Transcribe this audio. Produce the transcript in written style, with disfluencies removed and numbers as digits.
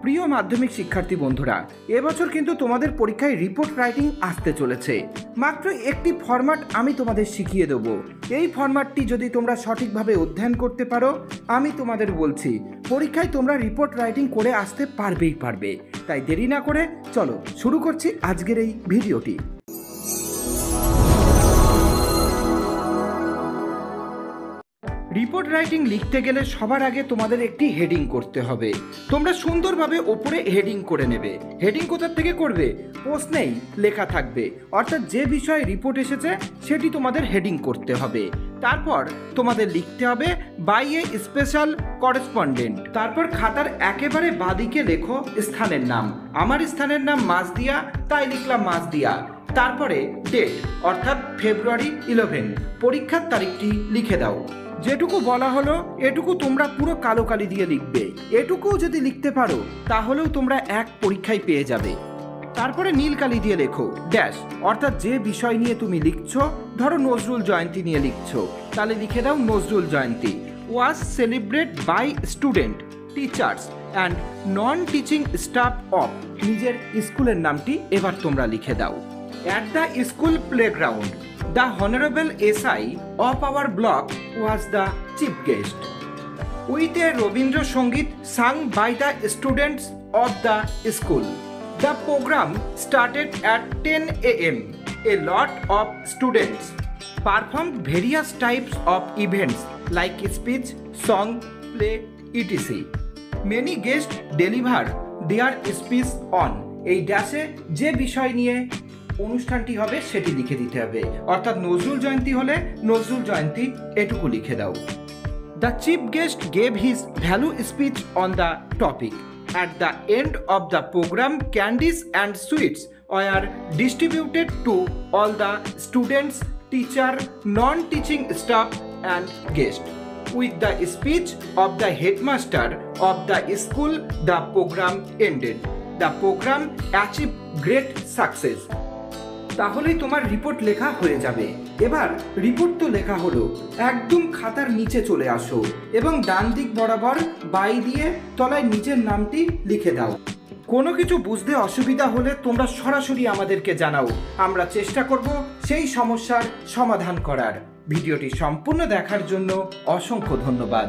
প্রিয় মাধ্যমিক শিক্ষার্থী বন্ধুরা, এবছর কিন্তু তোমাদের পরীক্ষায় রিপোর্ট রাইটিং আসতে চলেছে। মাত্র একটি ফরম্যাট আমি তোমাদের শিখিয়ে দেবো। এই ফরম্যাটটি যদি তোমরা সঠিকভাবে অধ্যয়ন করতে পারো, আমি তোমাদের বলছি পরীক্ষায় তোমরা রিপোর্ট রাইটিং করে আসতে পারবে। তাই দেরি না করে চলো শুরু করছি আজকের এই ভিডিওটি। রিপোর্ট রাইটিং লিখতে গেলে সবার আগে তোমাদের একটি হেডিং করতে হবে। তোমরা সুন্দরভাবে ওপরে হেডিং করে নেবে। হেডিং কোথা থেকে করবে? প্রশ্নেই লেখা থাকবে, অর্থাৎ যে বিষয়ে রিপোর্ট এসেছে সেটি তোমাদের হেডিং করতে হবে। তারপর তোমাদের লিখতে হবে বাই এ স্পেশাল করেসপন্ডেন্ট। তারপর খাতার একেবারে বাঁদিকে লেখো স্থানের নাম। আমার স্থানের নাম মাঝদিয়া, তাই লিখলাম মাঝদিয়া। তারপরে ডেট, অর্থাৎ ফেব্রুয়ারি 11। পরীক্ষার তারিখটি লিখে দাও। যেটুকু বলা হলো এটুকু তোমরা পুরো কালো কালি দিয়ে লিখবে। এটুকুও যদি লিখতে পারো তাহলেও তোমরা এক পরীক্ষায় পেয়ে যাবে। তারপরে নীল কালি দিয়ে লেখো ড্যাশ, অর্থাৎ যে বিষয় নিয়ে তুমি লিখছো। ধরো নজরুল জয়ন্তী নিয়ে লিখছো, তাহলে লিখে দাও Nazrul Jayanti was celebrate by student, teachers and non teaching staff of. নিজের স্কুলের নামটি এবার তোমরা লিখে দাও। At the school playground, the Honorable SI of our block was the chief guest. With a Robindra Sangit sung by the students of the school. The program started at 10 a.m. A lot of students performed various types of events like speech, song, play, etc. Many guests delivered their speech on এই ড্যাশে যে বিষয় নিয়ে অনুষ্ঠানটি হবে সেটি লিখে দিতে হবে, অর্থাৎ নজরুল জয়ন্তী হলে নজরুল জয়ন্তী এটুকু লিখে দাও। The chief guest gave his value speech on the topic. At the end of the programme candies and sweets were distributed to all the students, teacher, non teaching staff and guest. With the speech of the headmaster of the school the programme ended. The programme achieve great success. তাহলেই তোমার report লেখা হয়ে যাবে। এবার report তো লেখা হলো, একদম খাতার নিচে চলে আসো এবং ডান দিক বরাবর বাই দিয়ে তলায় নিজের নামটি লিখে দাও। কোনো কিছু বুঝতে অসুবিধা হলে তোমরা সরাসরি আমাদেরকে জানাও, আমরা চেষ্টা করব সেই সমস্যার সমাধান করার। ভিডিওটি সম্পূর্ণ দেখার জন্য অসংখ্য ধন্যবাদ।